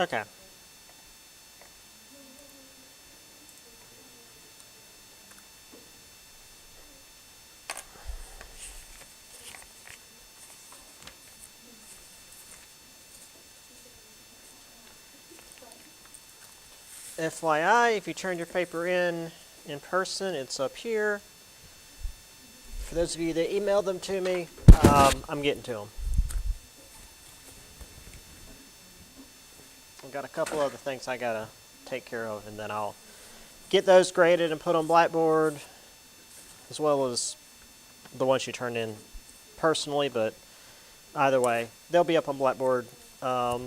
Okay. FYI, if you turn your paper in person, it's up here. For those of you that emailed them to me, I'm getting to them. I've got a couple other things I gotta take care of, and then I'll get those graded and put on Blackboard, as well as the ones you turned in personally. But either way, they'll be up on Blackboard by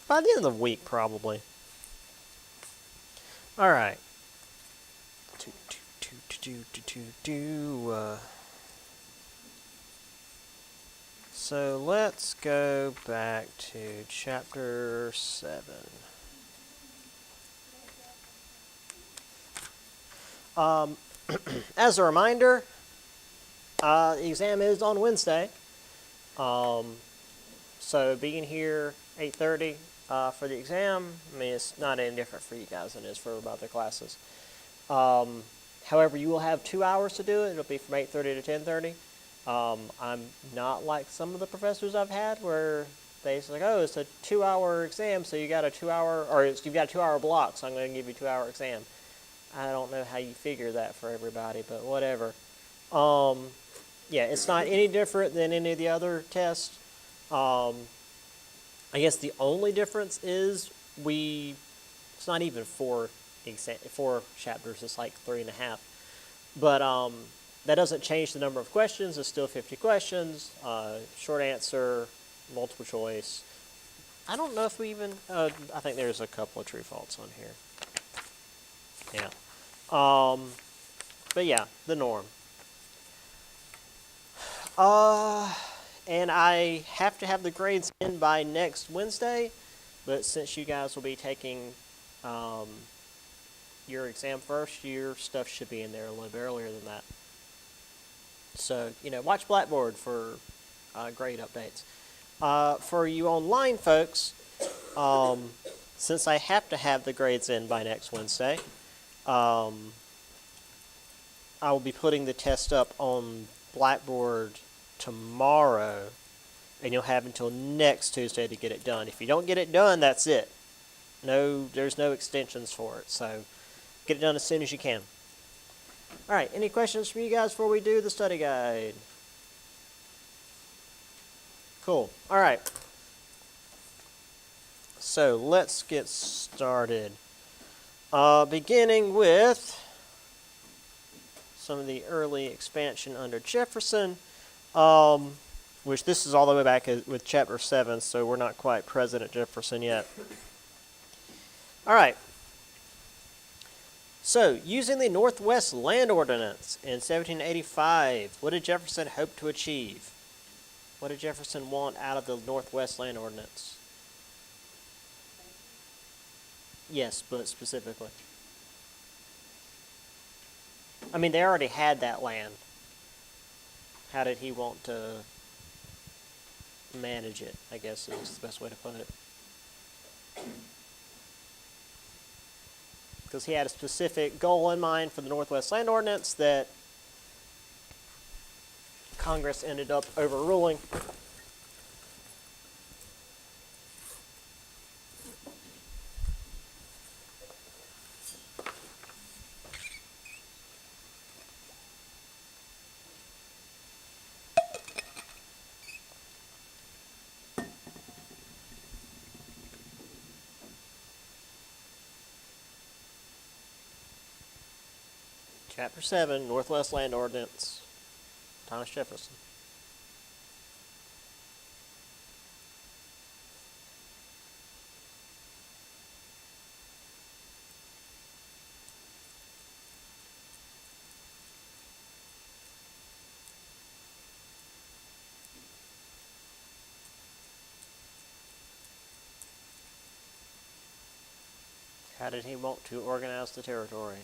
the end of the week, probably. All right. So let's go back to chapter 7. As a reminder, the exam is on Wednesday. So being here 8:30 for the exam, I mean, it's not any different for you guys than it is for other classes. However, you will have 2 hours to do it. It'll be from 8:30 to 10:30. I'm not like some of the professors I've had where they say, like, oh, it's a 2-hour exam, so you got a 2-hour, or you've got a 2-hour block, so I'm going to give you a 2-hour exam. I don't know how you figure that for everybody, but whatever. Yeah, it's not any different than any of the other tests. I guess the only difference is it's not even 4 chapters, it's like 3.5. But that doesn't change the number of questions. It's still 50 questions, short answer, multiple choice. I don't know if we even, I think there's a couple of true faults on here. Yeah. But yeah, the norm. And I have to have the grades in by next Wednesday, but since you guys will be taking your exam first, your stuff should be in there a little bit earlier than that. So, watch Blackboard for grade updates. For you online folks, since I have to have the grades in by next Wednesday, I will be putting the test up on Blackboard tomorrow, and you'll have until next Tuesday to get it done. If you don't get it done, that's it. There's no extensions for it, so get it done as soon as you can. All right, any questions from you guys before we do the study guide? Cool. All right. So let's get started. Beginning with some of the early expansion under Jefferson, which this is all the way back with chapter 7, so we're not quite President Jefferson yet. All right. So, using the Northwest Land Ordinance in 1785, what did Jefferson hope to achieve? What did Jefferson want out of the Northwest Land Ordinance? Yes, but specifically. I mean, they already had that land. How did he want to manage it, I guess is the best way to put it. Because he had a specific goal in mind for the Northwest Land Ordinance that Congress ended up overruling. Chapter 7, Northwest Land Ordinance, Thomas Jefferson. How did he want to organize the territory?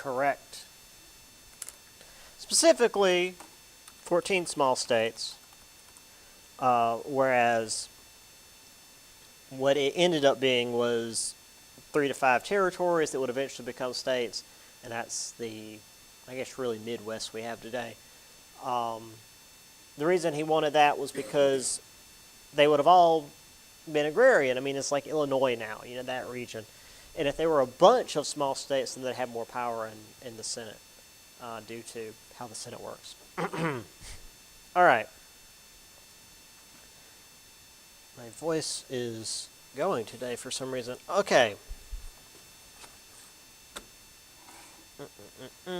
correct. Specifically, 14 small states, whereas what it ended up being was 3 to 5 territories that would eventually become states, and that's the, I guess, really Midwest we have today. The reason he wanted that was because they would have all been agrarian. I mean, it's like Illinois now, that region. And if there were a bunch of small states, then they'd have more power in the Senate due to how the Senate works. All right. My voice is going today for some reason. Okay. There.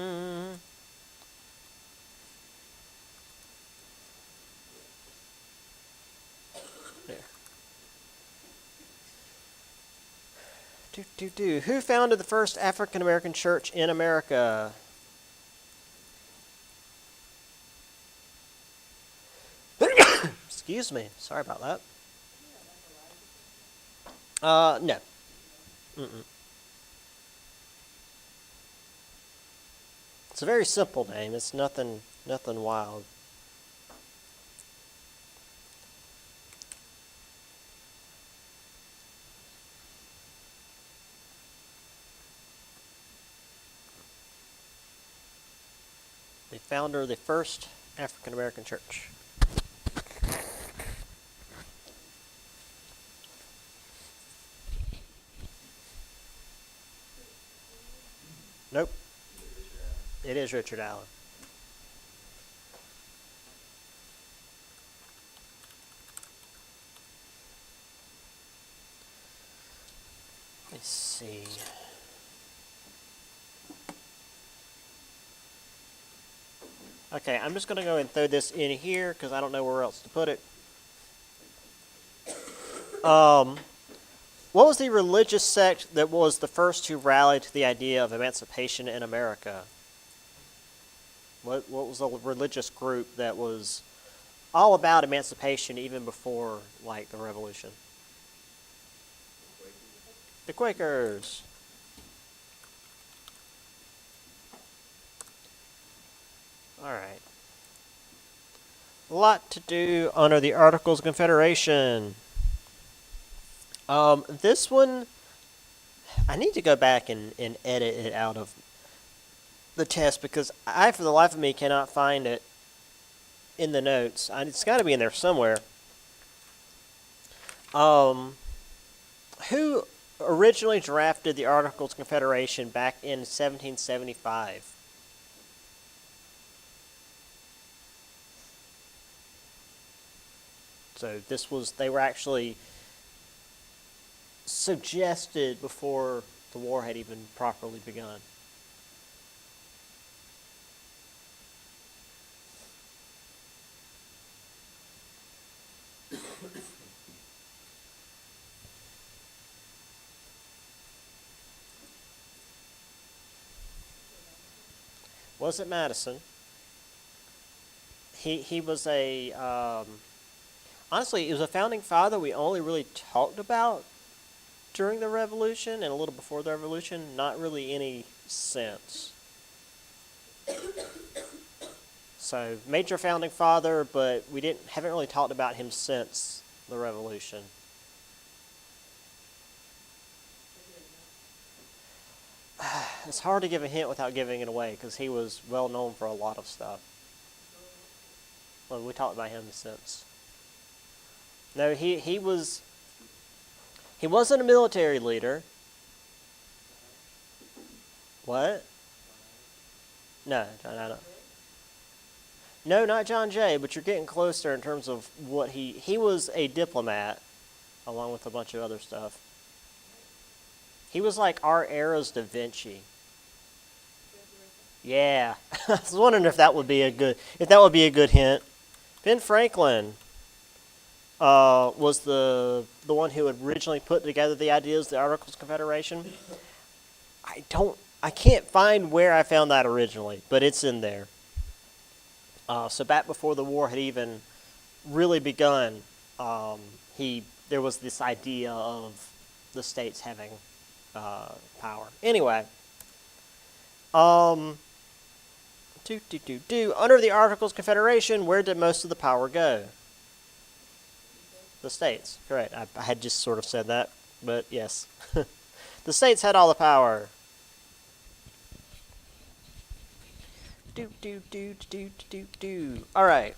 Who founded the first African American church in America? Excuse me. Sorry about that. No. It's a very simple name. It's nothing wild. The founder of the first African American church. Nope. It is Richard Allen. Let's see. Okay, I'm just going to go and throw this in here because I don't know where else to put it. What was the religious sect that was the first to rally to the idea of emancipation in America? What was the religious group that was all about emancipation even before, like, the Revolution? The Quakers. All right. A lot to do under the Articles of Confederation. This one, I need to go back and edit it out of the test because I, for the life of me, cannot find it in the notes. It's got to be in there somewhere. Who originally drafted the Articles of Confederation back in 1775? So they were actually suggested before the war had even properly begun. Wasn't Madison. He was a honestly, he was a founding father we only really talked about during the Revolution and a little before the Revolution. Not really any sense. So major founding father, but we haven't really talked about him since the Revolution. It's hard to give a hint without giving it away because he was well known for a lot of stuff. Well, we talked about him since. No, he wasn't a military leader. What? No. No, not John Jay, but you're getting closer in terms of what he was a diplomat, along with a bunch of other stuff. He was like our era's Da Vinci. Yeah, I was wondering if that would be a good hint. Ben Franklin was the one who had originally put together the ideas of the Articles of Confederation. I can't find where I found that originally, but it's in there. So back before the war had even really begun, there was this idea of the states having power. Anyway, Under the Articles of Confederation, where did most of the power go? The states. Correct. I had just sort of said that, but yes. The states had all the power. All right.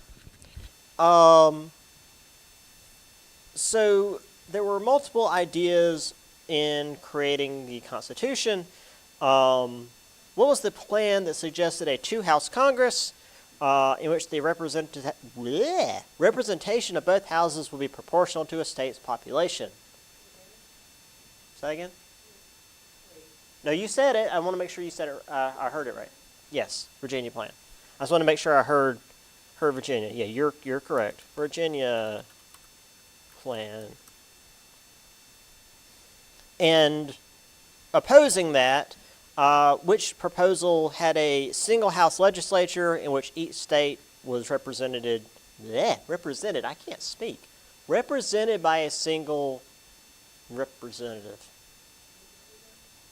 So there were multiple ideas in creating the Constitution. What was the plan that suggested a two-house Congress in which the representation of both houses would be proportional to a state's population? Say that again? No, you said it. I want to make sure you said it. I heard it right. Yes, Virginia plan. I just want to make sure I heard Virginia. Yeah, you're correct. Virginia plan. And opposing that, which proposal had a single house legislature in which each state was represented? I can't speak. Represented by a single representative.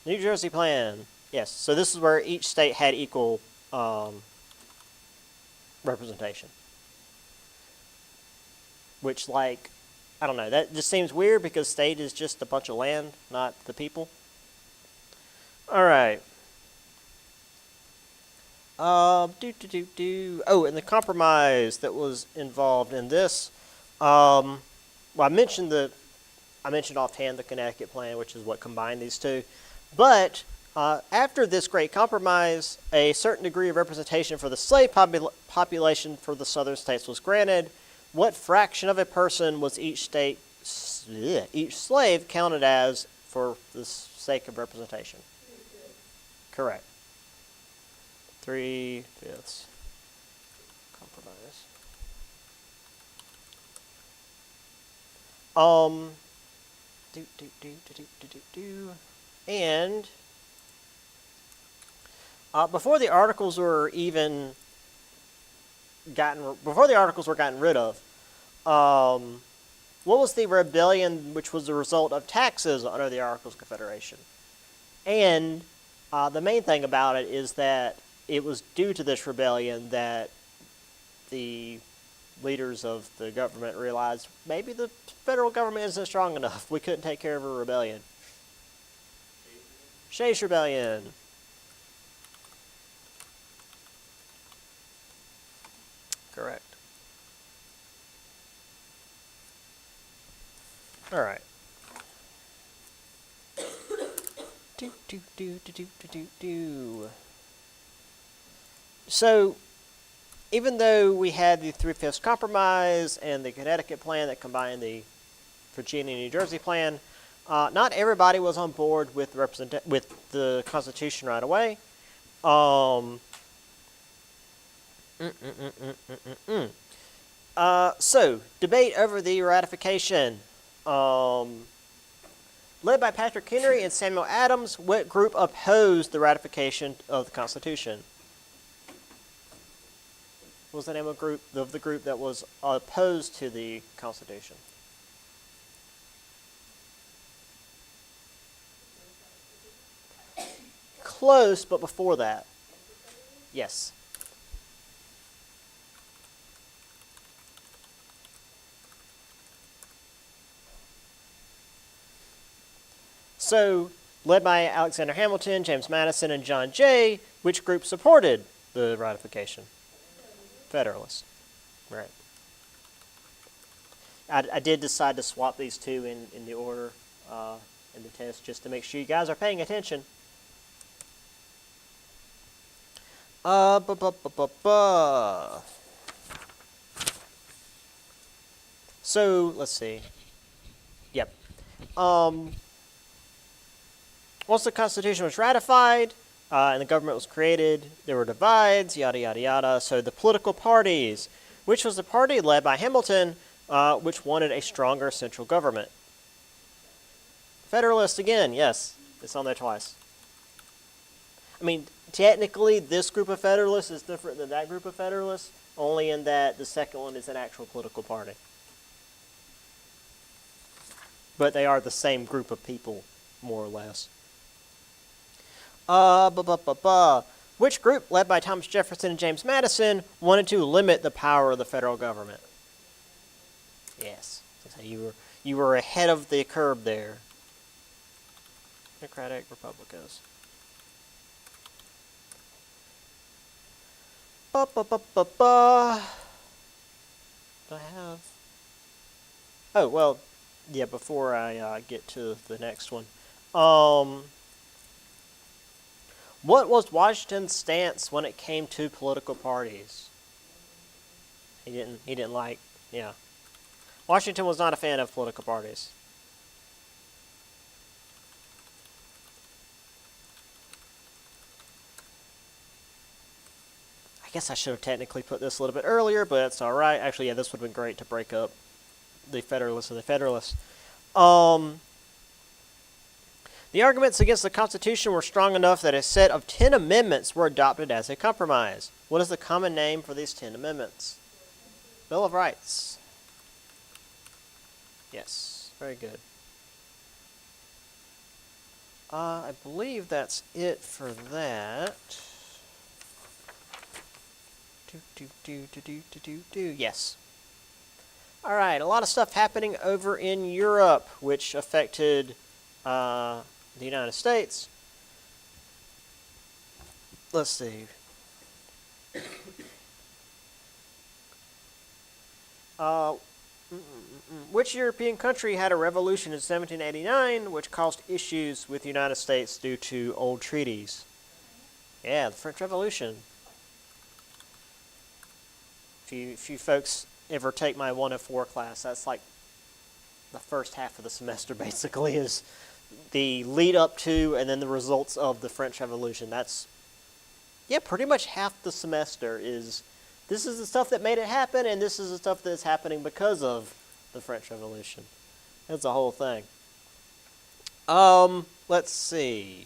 New Jersey plan. Yes. So this is where each state had equal representation. Which, like, I don't know. That just seems weird because state is just a bunch of land, not the people. All right. Oh, and the compromise that was involved in this. Well, I mentioned offhand the Connecticut plan, which is what combined these two. But after this great compromise, a certain degree of representation for the slave population for the southern states was granted. What fraction of a person was each slave counted as for the sake of representation? Correct. 3/5 compromise. And before the articles were gotten rid of, what was the rebellion which was the result of taxes under the Articles of Confederation? And the main thing about it is that it was due to this rebellion that the leaders of the government realized maybe the federal government isn't strong enough. We couldn't take care of a rebellion. Shays Rebellion. Correct. All right. So, even though we had the 3/5 compromise and the Connecticut plan that combined the Virginia and New Jersey plan, not everybody was on board with the Constitution right away. So, debate over the ratification. Led by Patrick Henry and Samuel Adams, what group opposed the ratification of the Constitution? What was the name of the group that was opposed to the Constitution? Close, but before that. Yes. So, led by Alexander Hamilton, James Madison, and John Jay, which group supported the ratification? Federalists. Right. I did decide to swap these two in the order in the test just to make sure you guys are paying attention. So, let's see. Yep. Once the Constitution was ratified and the government was created, there were divides, yada, yada, yada. So the political parties, which was the party led by Hamilton, which wanted a stronger central government. Federalist again, yes. It's on there twice. I mean, technically, this group of Federalists is different than that group of Federalists, only in that the second one is an actual political party. But they are the same group of people, more or less. Which group, led by Thomas Jefferson and James Madison, wanted to limit the power of the federal government? Yes. So you were ahead of the curve there. Democratic, Republicans. Ba. Do I have? Oh, well, yeah, before I get to the next one. What was Washington's stance when it came to political parties? He didn't like, yeah. Washington was not a fan of political parties. I guess I should have technically put this a little bit earlier, but it's all right. Actually, yeah, this would have been great to break up the Federalists and the Federalists. The arguments against the Constitution were strong enough that a set of 10 amendments were adopted as a compromise. What is the common name for these 10 amendments? Bill of Rights. Yes, very good. I believe that's it for that. Yes. All right, a lot of stuff happening over in Europe, which affected the United States. Let's see. Which European country had a revolution in 1789 which caused issues with the United States due to old treaties? Yeah, the French Revolution. If you folks ever take my 104 class, that's like the first half of the semester basically is the lead up to and then the results of the French Revolution. That's, yeah, pretty much half the semester is, this is the stuff that made it happen and this is the stuff that's happening because of the French Revolution. That's the whole thing. Let's see.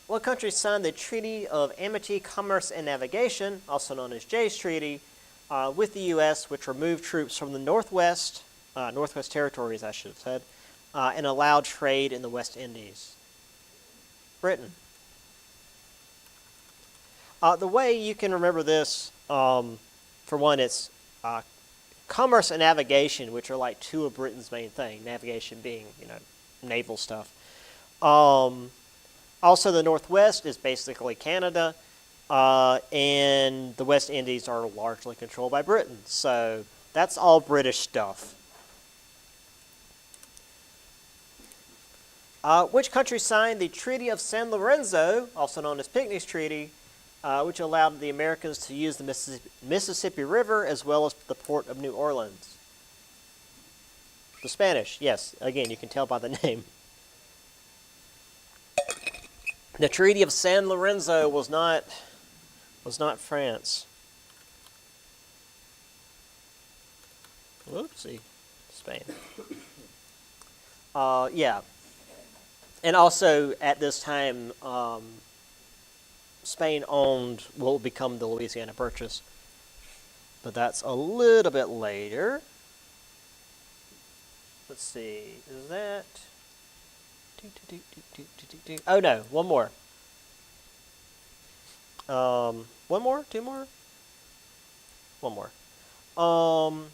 What country signed the Treaty of Amity, Commerce, and Navigation, also known as Jay's Treaty, with the U.S., which removed troops from the Northwest Territories, I should have said, and allowed trade in the West Indies? Britain. The way you can remember this, for one, it's commerce and navigation, which are like two of Britain's main things. Navigation being, naval stuff. Also, the Northwest is basically Canada, and the West Indies are largely controlled by Britain. So that's all British stuff. Which country signed the Treaty of San Lorenzo, also known as Pinckney's Treaty, which allowed the Americans to use the Mississippi River as well as the port of New Orleans? The Spanish, yes. Again, you can tell by the name. The Treaty of San Lorenzo was not France. Whoopsie. Spain. Yeah. And also, at this time, Spain owned what will become the Louisiana Purchase. But that's a little bit later. Let's see. Is that... Oh, no. One more. One more? Two more? One more. Oh,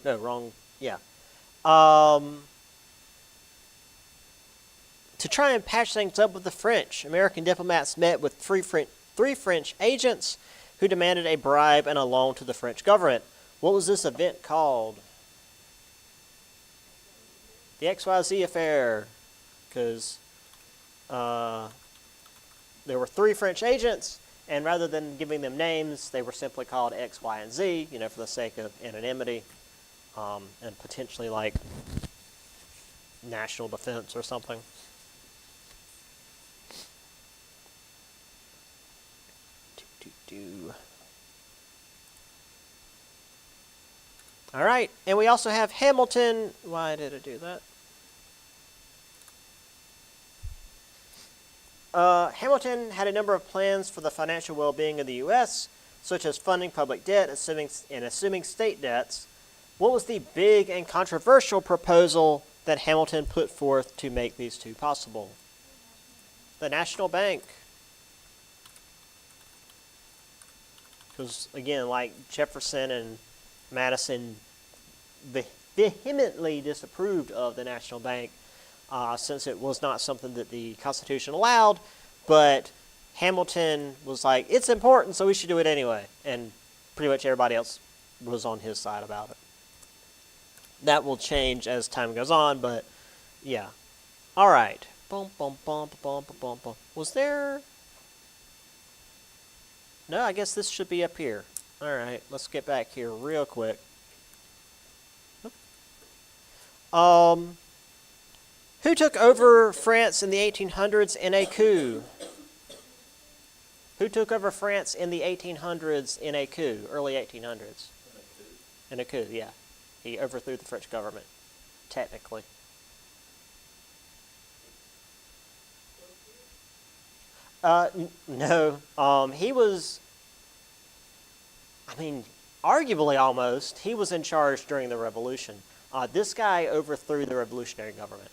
no, wrong. Yeah. To try and patch things up with the French, American diplomats met with three French agents who demanded a bribe and a loan to the French government. What was this event called? The XYZ affair. Because there were three French agents, and rather than giving them names, they were simply called X, Y, and Z, for the sake of anonymity, and potentially like national defense or something. All right, and we also have Hamilton. Why did it do that? Hamilton had a number of plans for the financial well-being of the U.S., such as funding public debt and assuming state debts. What was the big and controversial proposal that Hamilton put forth to make these two possible? The National Bank. Because, again, like Jefferson and Madison vehemently disapproved of the National Bank since it was not something that the Constitution allowed, but Hamilton was like, it's important, so we should do it anyway. And pretty much everybody else was on his side about it. That will change as time goes on, but yeah. All right. Bum, bum, bum, bum, bum, bum, bum. Was there... No, I guess this should be up here. All right, let's get back here real quick. Who took over France in the 1800s in a coup? Who took over France in the 1800s in a coup, early 1800s? In a coup, yeah. He overthrew the French government, technically. No. He was, arguably almost, he was in charge during the Revolution. This guy overthrew the revolutionary government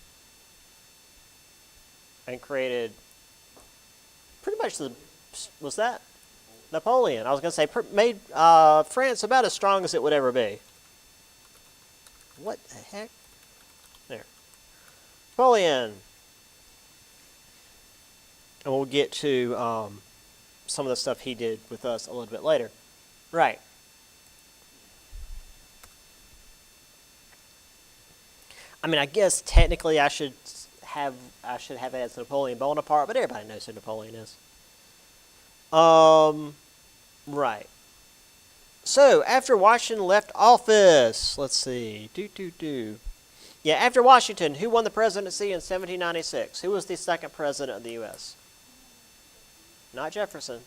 and created pretty much was that? Napoleon. I was going to say, made France about as strong as it would ever be. What the heck? There. Napoleon. And we'll get to some of the stuff he did with us a little bit later. Right. I guess technically I should have it as Napoleon Bonaparte, but everybody knows who Napoleon is. Right. So, after Washington left office, let's see. Yeah, after Washington, who won the presidency in 1796? Who was the second president of the U.S.? Not Jefferson.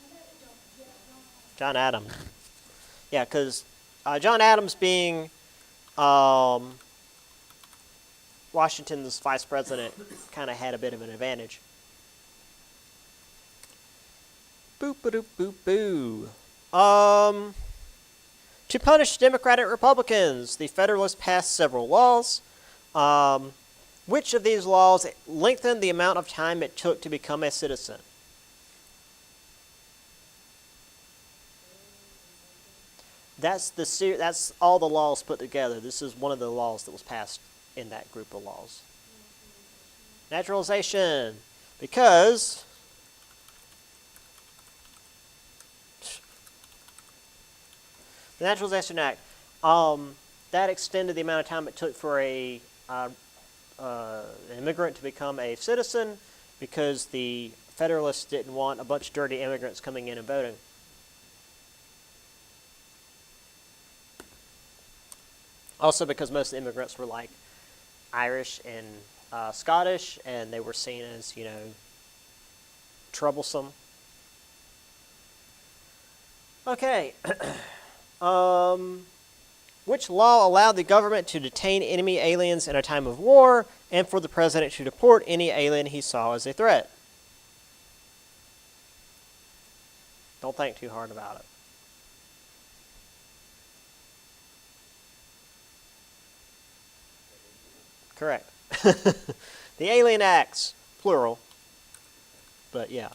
John Adams. Yeah, because John Adams being Washington's vice president kind of had a bit of an advantage. Boop-a-doop-boop-boo. To punish Democratic Republicans, the Federalists passed several laws. Which of these laws lengthened the amount of time it took to become a citizen? That's all the laws put together. This is one of the laws that was passed in that group of laws. Naturalization. Because the Naturalization Act, that extended the amount of time it took for an immigrant to become a citizen because the Federalists didn't want a bunch of dirty immigrants coming in and voting. Also because most immigrants were like Irish and Scottish, and they were seen as, troublesome. Okay. Which law allowed the government to detain enemy aliens in a time of war and for the president to deport any alien he saw as a threat? Don't think too hard about it. Correct. The Alien Acts, plural. But yeah.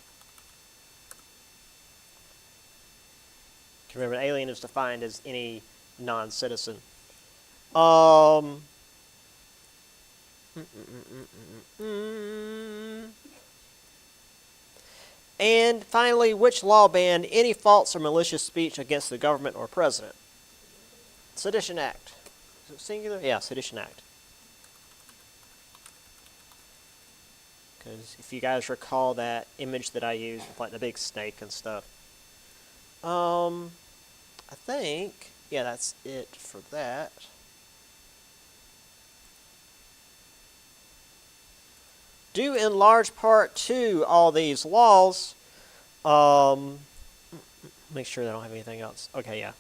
Remember, an alien is defined as any non-citizen. And finally, which law banned any false or malicious speech against the government or president? Sedition Act. Is it singular? Yeah, Sedition Act. Because if you guys recall that image that I used with like the big snake and stuff. I think, yeah, that's it for that. Due in large part to all these laws, make sure they don't have anything else. Okay, yeah.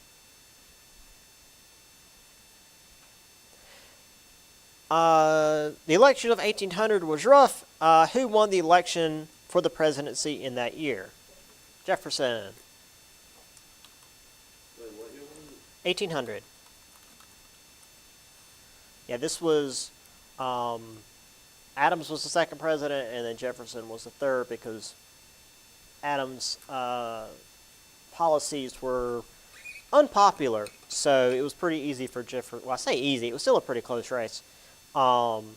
The election of 1800 was rough. Who won the election for the presidency in that year? Jefferson. Wait, what year was it? 1800. Yeah, this was Adams was the second president, and then Jefferson was the third because Adams' policies were unpopular, so it was pretty easy for Jefferson. Well, I say easy; it was still a pretty close race. Um,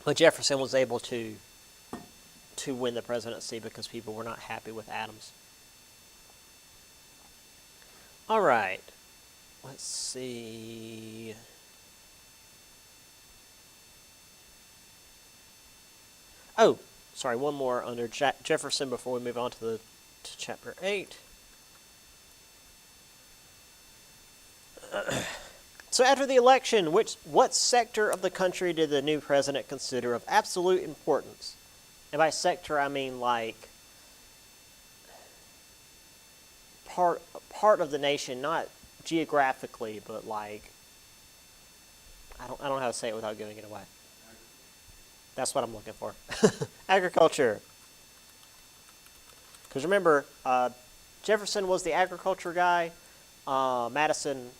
but Jefferson was able to win the presidency because people were not happy with Adams. All right, let's see. Oh, sorry, one more under Jefferson before we move on to chapter 8. So after the election, what sector of the country did the new president consider of absolute importance? And by sector, I mean like part of the nation, not geographically, but like I don't know how to say it without giving it away. That's what I'm looking for. Agriculture. Because remember, Jefferson was the agriculture guy. Hamilton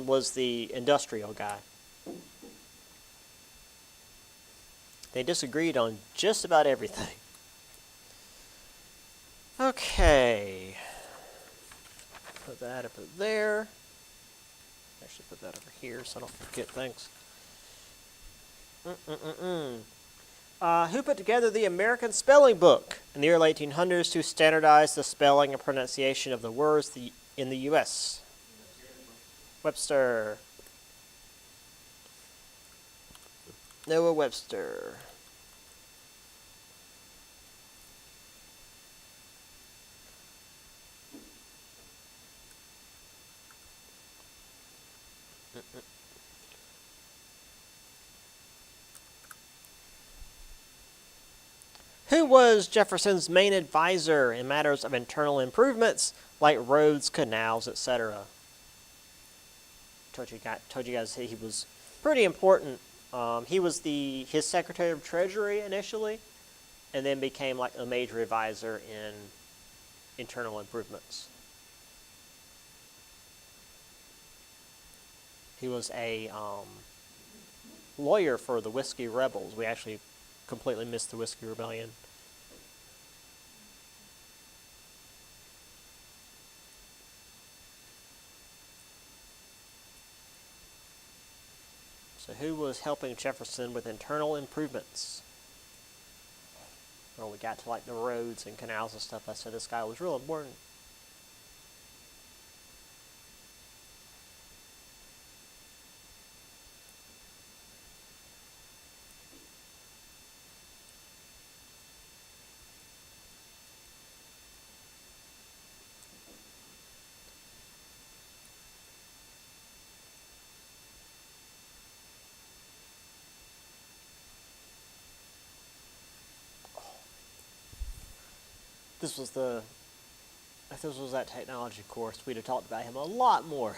was the industrial guy. They disagreed on just about everything. Okay. Put that up there. Actually, put that over here so I don't forget things. Who put together the American Spelling Book in the early 1800s to standardize the spelling and pronunciation of the words in the U.S.? Webster. Noah Webster. Who was Jefferson's main advisor in matters of internal improvements like roads, canals, etc.? Told you guys he was pretty important. He was his Secretary of Treasury initially, and then became like a major advisor in internal improvements. He was a lawyer for the Whiskey Rebels. We actually completely missed the Whiskey Rebellion. So who was helping Jefferson with internal improvements? Well, we got to like the roads and canals and stuff. I said this guy was real important. If this was that technology course, we'd have talked about him a lot more.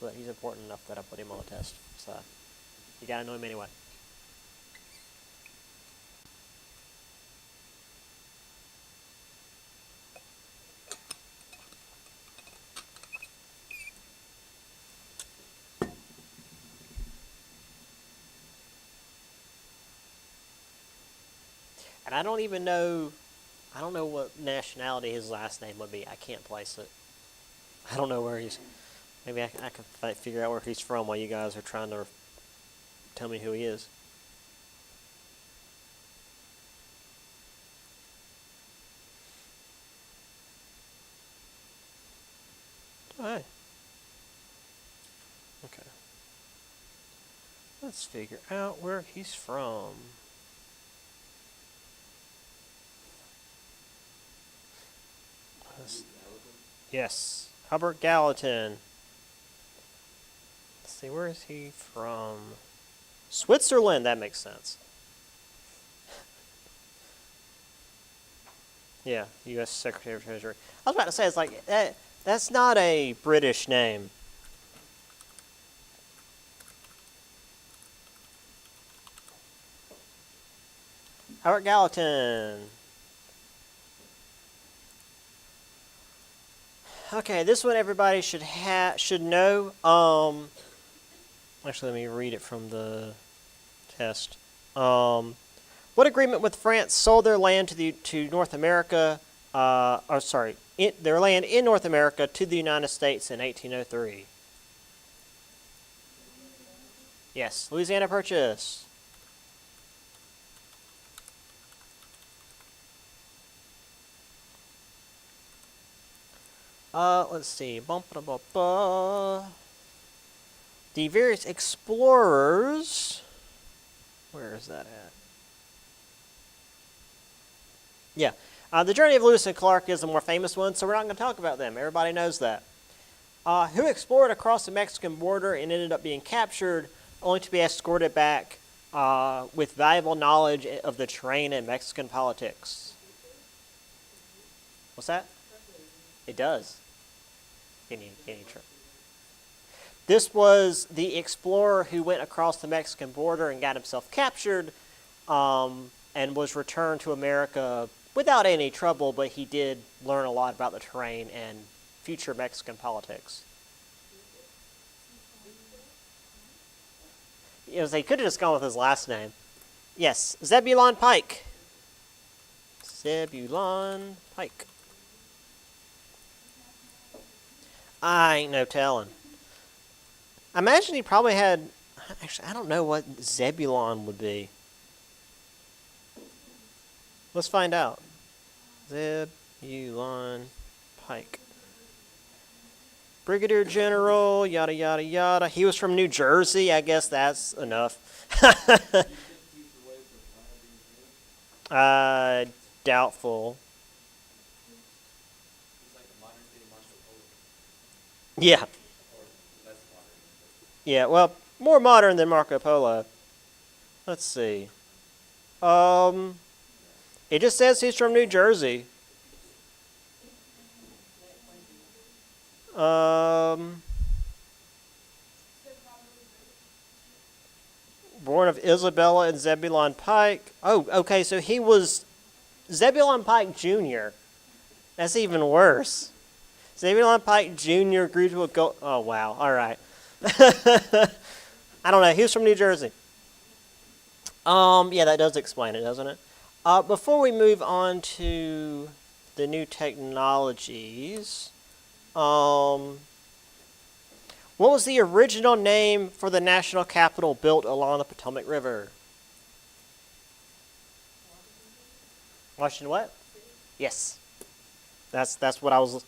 But he's important enough that I put him on the test. So you gotta know him anyway. And I don't know what nationality his last name would be. I can't place it. I don't know where he's. Maybe I can figure out where he's from while you guys are trying to tell me who he is. Hey. Okay. Let's figure out where he's from. Yes, Hubbard Gallatin. Let's see, where is he from? Switzerland, that makes sense. Yeah, U.S. Secretary of Treasury. I was about to say, it's like, that's not a British name. Howard Gallatin. Okay, this one everybody should know. Actually, let me read it from the test. What agreement with France sold their land to North America? Their land in North America to the United States in 1803. Yes, Louisiana Purchase. Let's see. The various explorers. Where is that at? Yeah. The journey of Lewis and Clark is the more famous one, so we're not going to talk about them. Everybody knows that. Who explored across the Mexican border and ended up being captured, only to be escorted back with valuable knowledge of the terrain and Mexican politics. What's that? It does. This was the explorer who went across the Mexican border and got himself captured and was returned to America without any trouble, but he did learn a lot about the terrain and future Mexican politics. He could have just gone with his last name. Yes, Zebulon Pike. Zebulon Pike. I ain't no telling. I imagine he probably had... Actually, I don't know what Zebulon would be. Let's find out. Zebulon Pike. Brigadier General, yada, yada, yada. He was from New Jersey. I guess that's enough. Doubtful. Yeah. Yeah, well, more modern than Marco Polo. Let's see. It just says he's from New Jersey. Born of Isabella and Zebulon Pike. Oh, okay, so he was Zebulon Pike Jr. That's even worse. Zebulon Pike Jr. grew to a gold... Oh, wow. All right. I don't know. He was from New Jersey. Yeah, that does explain it, doesn't it? Before we move on to the new technologies, what was the original name for the national capital built along the Potomac River? Washington what? Yes. That's what I was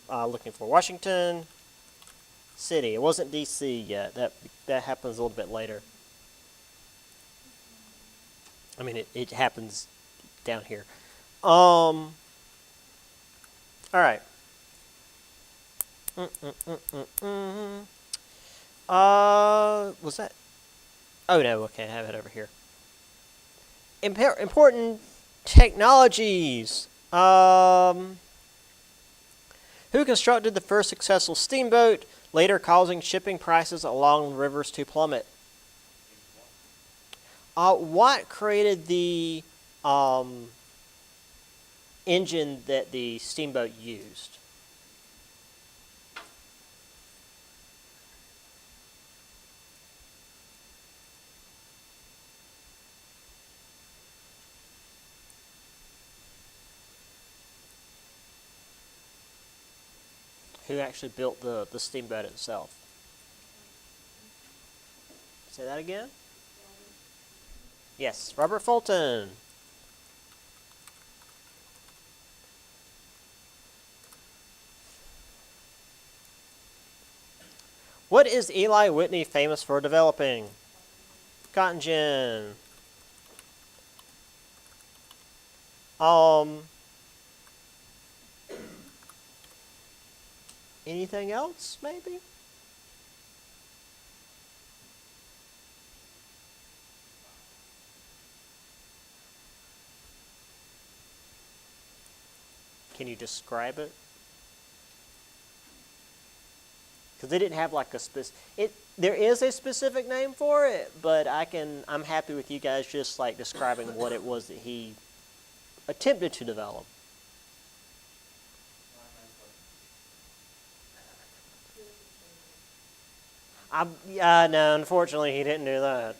looking for. Washington City. It wasn't D.C. yet. That happens a little bit later. I mean, it happens down here. All right. Was that? Oh no. Okay, I have it over here. Important technologies. Who constructed the first successful steamboat, later causing shipping prices along rivers to plummet? Watt created the engine that the steamboat used. Who actually built the steamboat itself? Say that again? Yes, Robert Fulton. What is Eli Whitney famous for developing? Cotton gin. Anything else, maybe? Can you describe it? Because they didn't have like a there is a specific name for it, but I'm happy with you guys just like describing what it was that he attempted to develop. Yeah, no, unfortunately, he didn't do that.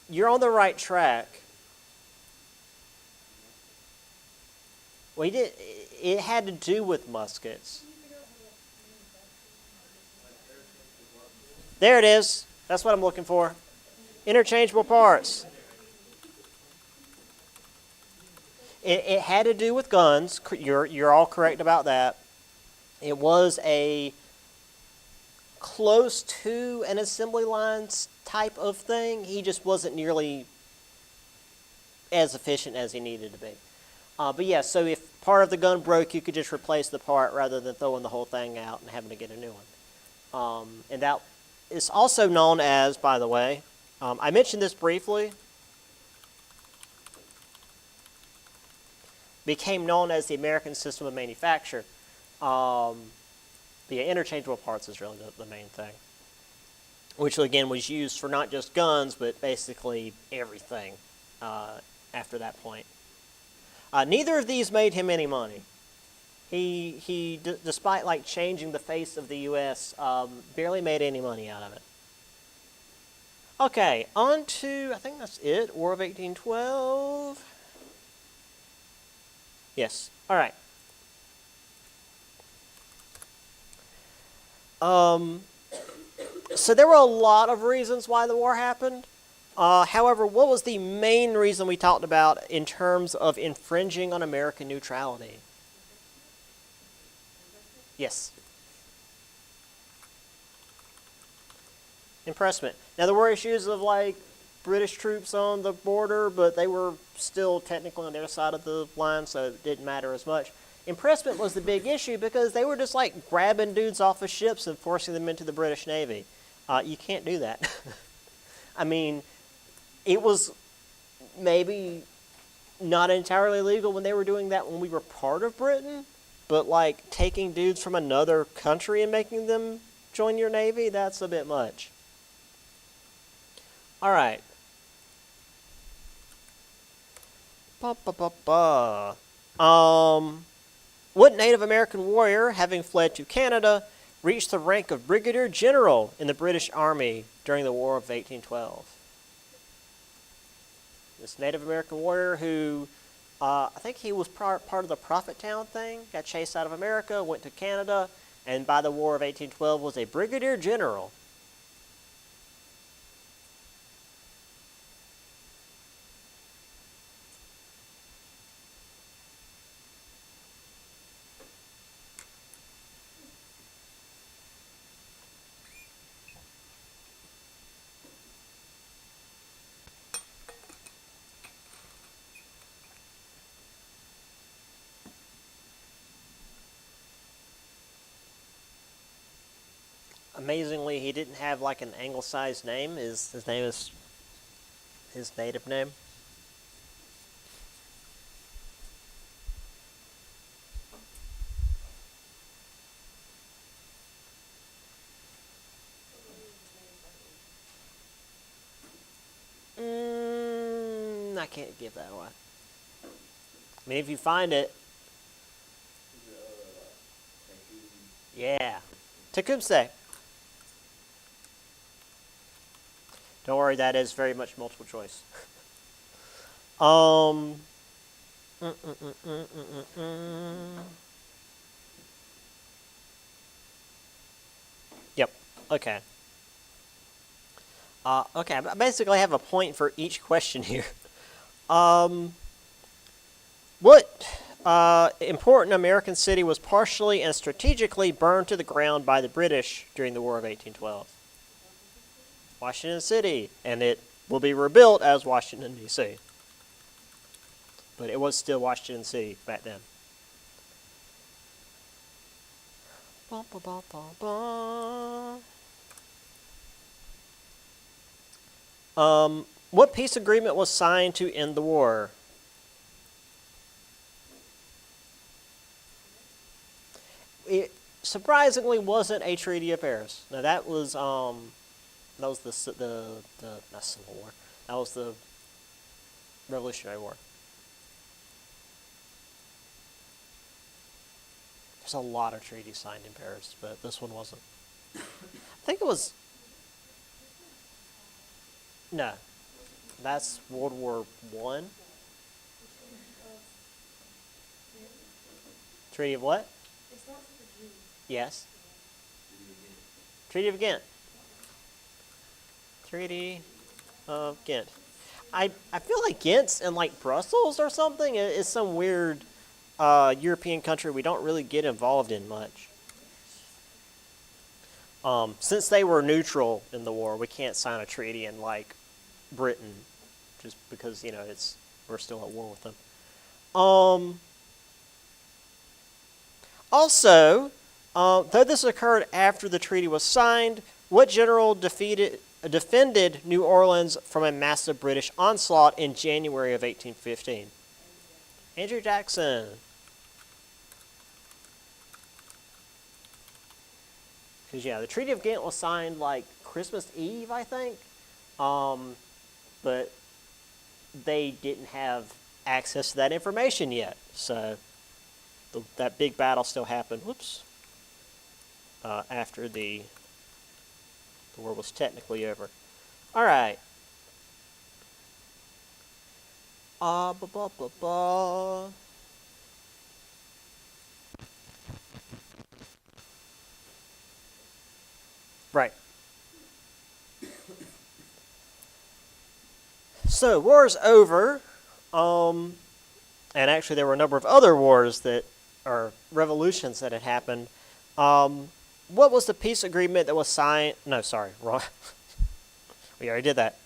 You're on the right track. Well, he did. It had to do with muskets. There it is. That's what I'm looking for. Interchangeable parts. It had to do with guns. You're all correct about that. It was a close to an assembly lines type of thing. He just wasn't nearly as efficient as he needed to be. But yeah, so if part of the gun broke, you could just replace the part rather than throwing the whole thing out and having to get a new one. And that is also known as, by the way, I mentioned this briefly, became known as the American system of manufacture. The interchangeable parts is really the main thing, which again was used for not just guns, but basically everything after that point. Neither of these made him any money. He despite like changing the face of the U.S., barely made any money out of it. Okay, on to, I think that's it, War of 1812. Yes, all right. So there were a lot of reasons why the war happened. However, what was the main reason we talked about in terms of infringing on American neutrality? Yes. Impressment. Now, there were issues of like British troops on the border, but they were still technically on their side of the line, so it didn't matter as much. Impressment was the big issue because they were just like grabbing dudes off of ships and forcing them into the British Navy. You can't do that. I mean, it was maybe not entirely legal when they were doing that when we were part of Britain, but like taking dudes from another country and making them join your Navy, that's a bit much. All right. What Native American warrior, having fled to Canada, reached the rank of Brigadier General in the British Army during the War of 1812? This Native American warrior who, I think he was part of the Prophettown thing, got chased out of America, went to Canada, and by the War of 1812 was a Brigadier General. Amazingly, he didn't have like an anglicized name. His name is his native name. I can't give that away. I mean, if you find it, yeah, Tecumseh. Don't worry, that is very much multiple choice. um. Yep. Okay. Okay. I basically have a point for each question here. Um. What important American city was partially and strategically burned to the ground by the British during the War of 1812? Washington City, and it will be rebuilt as Washington, D.C. But it was still Washington City back then. Ba, ba, ba, ba, ba. What peace agreement was signed to end the war? It surprisingly wasn't a Treaty of Paris. Now that was the not Civil War. That was the Revolutionary War. There's a lot of treaties signed in Paris, but this one wasn't. I think it was, no, that's World War One. Treaty of what? Yes. Treaty of Ghent. Treaty of Ghent. I feel like Ghent's in like Brussels or something. It's some weird European country we don't really get involved in much. Since they were neutral in the war, we can't sign a treaty in like Britain, just because we're still at war with them. Also, though this occurred after the treaty was signed, what general defended New Orleans from a massive British onslaught in January of 1815? Andrew Jackson. Because, the Treaty of Ghent was signed like Christmas Eve, I think. But they didn't have access to that information yet. So that big battle still happened. Whoops. After the war was technically over. All right. Ba ba ba ba. Right. So war's over. And actually, there were a number of other wars or revolutions that had happened. What was the peace agreement that was signed? No, sorry, wrong. We already did that.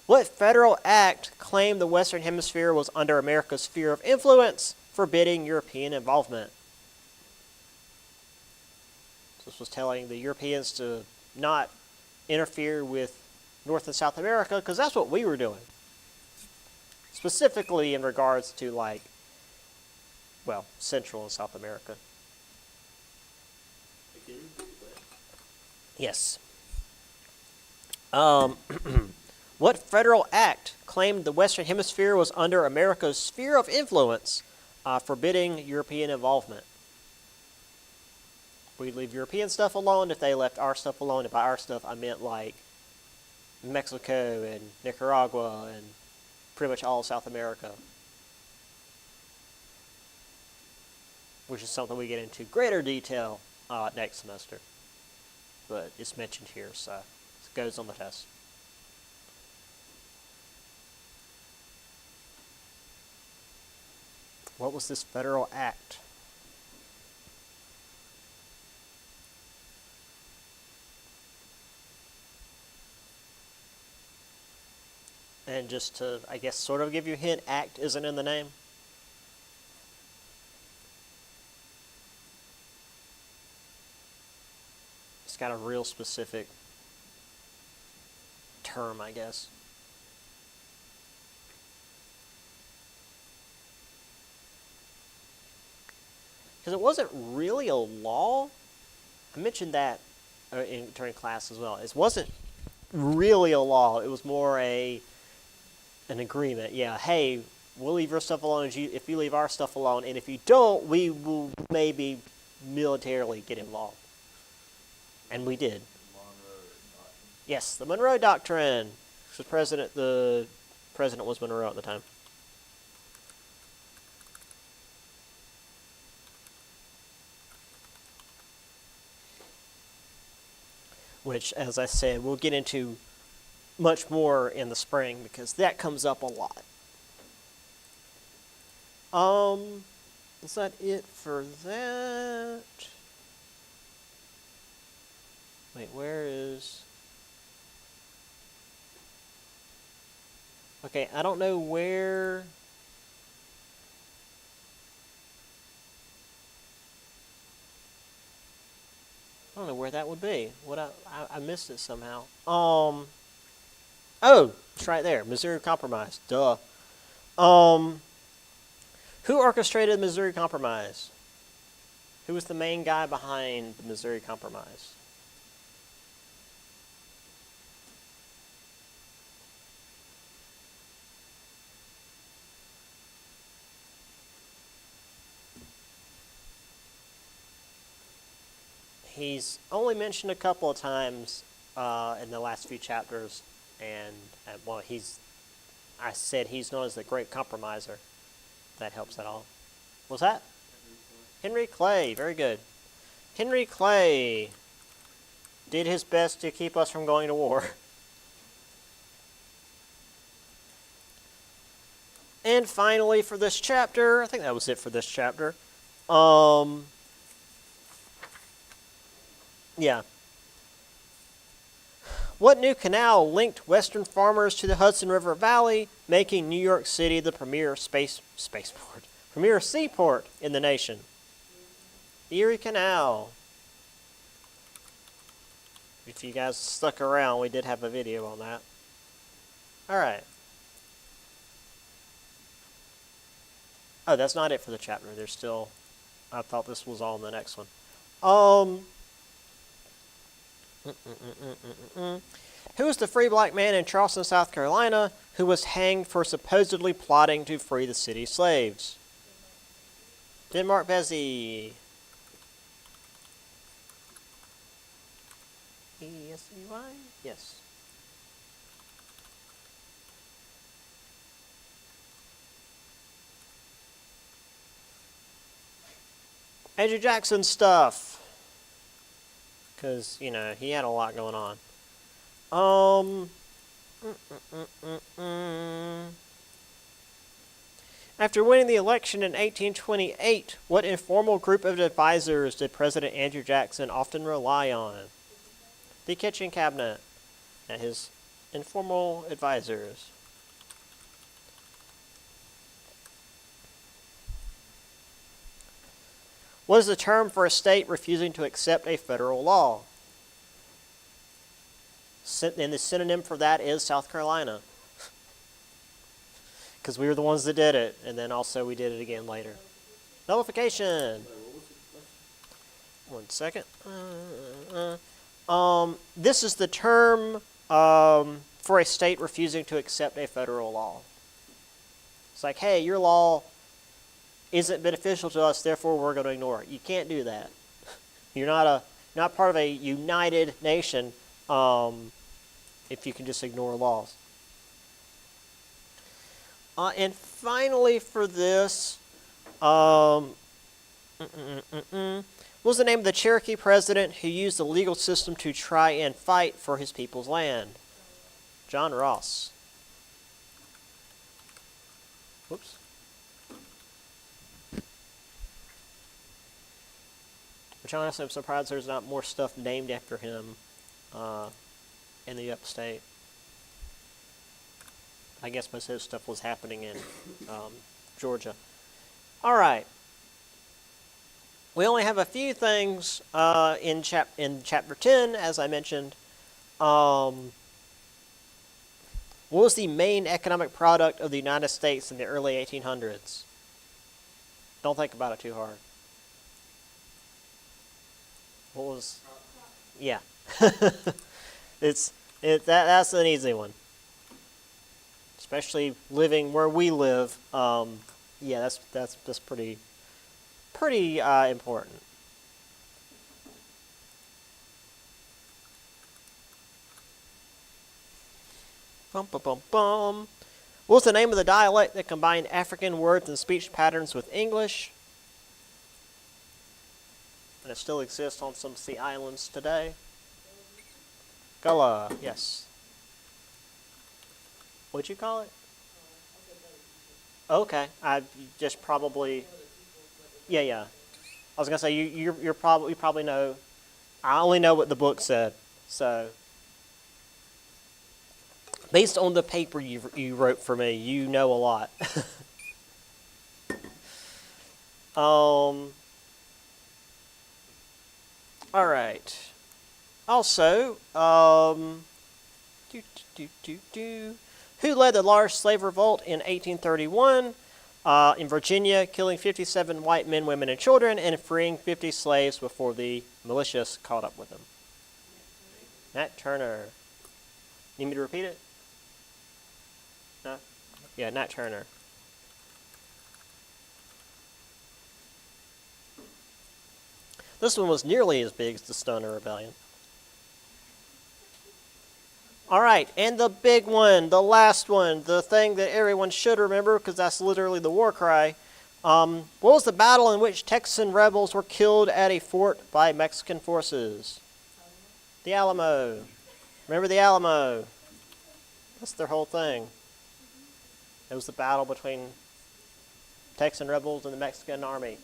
What federal act claimed the Western Hemisphere was under America's sphere of influence, forbidding European involvement? This was telling the Europeans to not interfere with North and South America, because that's what we were doing. Specifically in regards to Central and South America. Yes. What federal act claimed the Western Hemisphere was under America's sphere of influence, forbidding European involvement? We'd leave European stuff alone if they left our stuff alone. And by our stuff, I meant like Mexico and Nicaragua and pretty much all of South America. Which is something we get into greater detail next semester. But it's mentioned here, so it goes on the test. What was this federal act? And just to, I guess, sort of give you a hint, act isn't in the name. It's got a real specific term, I guess. Because it wasn't really a law. I mentioned that during class as well. It wasn't really a law. It was more an agreement. Yeah, hey, we'll leave your stuff alone if you leave our stuff alone, and if you don't, we will maybe militarily get involved. And we did. Yes, the Monroe Doctrine. The president was Monroe at the time. Which, as I said, we'll get into much more in the spring because that comes up a lot. Is that it for that? Wait, where is... Okay, I don't know where... I don't know where that would be. I missed it somehow. Oh, it's right there. Missouri Compromise. Duh. Who orchestrated the Missouri Compromise? Who was the main guy behind the Missouri Compromise? He's only mentioned a couple of times in the last few chapters, and well, I said he's known as the Great Compromiser. That helps at all. What's that? Henry Clay. Very good. Henry Clay did his best to keep us from going to war. And finally, for this chapter, I think that was it for this chapter. Yeah. What new canal linked Western farmers to the Hudson River Valley, making New York City the premier premier seaport in the nation? The Erie Canal. If you guys stuck around, we did have a video on that. All right. Oh, that's not it for the chapter. There's still. I thought this was all in the next one. Who was the free black man in Charleston, South Carolina, who was hanged for supposedly plotting to free the city's slaves? Denmark Vesey. E-S-E-Y? Yes. Andrew Jackson stuff. Because, you know, he had a lot going on. After winning the election in 1828, what informal group of advisors did President Andrew Jackson often rely on? The kitchen cabinet and his informal advisors. What is the term for a state refusing to accept a federal law? And the synonym for that is South Carolina. Because we were the ones that did it, and then also we did it again later. Nullification. 1 second. This is the term for a state refusing to accept a federal law. It's like, hey, your law isn't beneficial to us, therefore we're going to ignore it. You can't do that. You're not part of a united nation if you can just ignore laws. And finally for this, what was the name of the Cherokee president who used the legal system to try and fight for his people's land? John Ross. Whoops. Which honestly, I'm surprised there's not more stuff named after him in the upstate. I guess most of his stuff was happening in Georgia. All right. We only have a few things in chapter 10, as I mentioned. What was the main economic product of the United States in the early 1800s? Don't think about it too hard. What was? Yeah, that's an easy one. Especially living where we live. Yeah, that's pretty important. Bum bum bum bum. What was the name of the dialect that combined African words and speech patterns with English? And it still exists on some sea islands today. Gullah, yes. What'd you call it? Okay, I just probably. Yeah. I was gonna say you probably know. I only know what the book said, so based on the paper you wrote for me, you know a lot. All right. Also, who led the large slave revolt in 1831 in Virginia, killing 57 white men, women, and children, and freeing 50 slaves before the militias caught up with them? Nat Turner. Need me to repeat it? No? Yeah, Nat Turner. This one was nearly as big as the Stoner Rebellion. All right, and the big one, the last one, the thing that everyone should remember because that's literally the war cry. What was the battle in which Texan rebels were killed at a fort by Mexican forces? The Alamo. Remember the Alamo? That's their whole thing. It was the battle between Texan rebels and the Mexican army.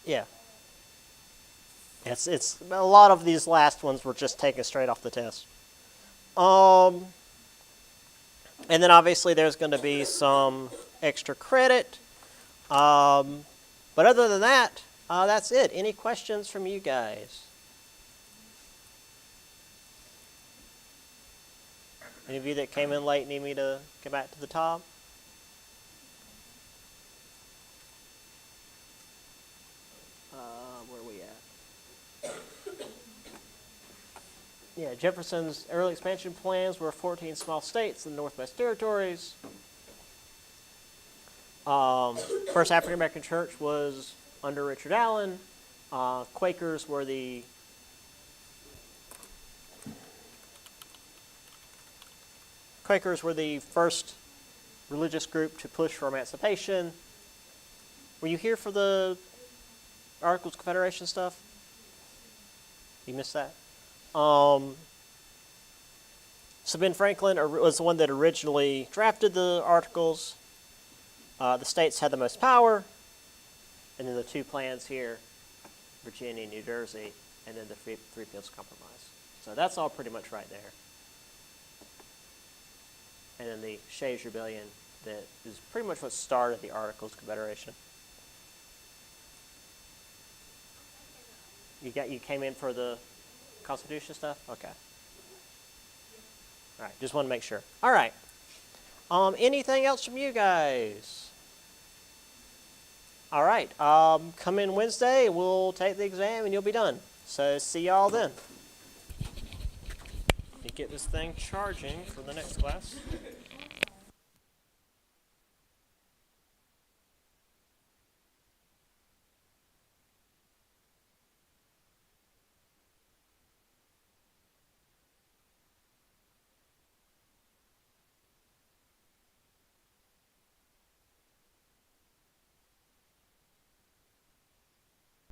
Yeah. It's a lot of these last ones were just taken straight off the test. And then obviously there's going to be some extra credit. But other than that, that's it. Any questions from you guys? Any of you that came in late need me to get back to the top? Where are we at? Yeah, Jefferson's early expansion plans were 14 small states in the Northwest Territories. First African American church was under Richard Allen. Quakers were the first religious group to push for emancipation. Were you here for the Articles of Confederation stuff? You missed that? So Ben Franklin was the one that originally drafted the Articles. The states had the most power. And then the two plans here, Virginia and New Jersey, and then the Three Fields Compromise. So that's all pretty much right there. And then the Shays Rebellion that is pretty much what started the Articles of Confederation. You came in for the Constitution stuff? Okay. All right, just want to make sure. All right. Anything else from you guys? All right. Come in Wednesday. We'll take the exam and you'll be done. So see y'all then. Let me get this thing charging for the next class.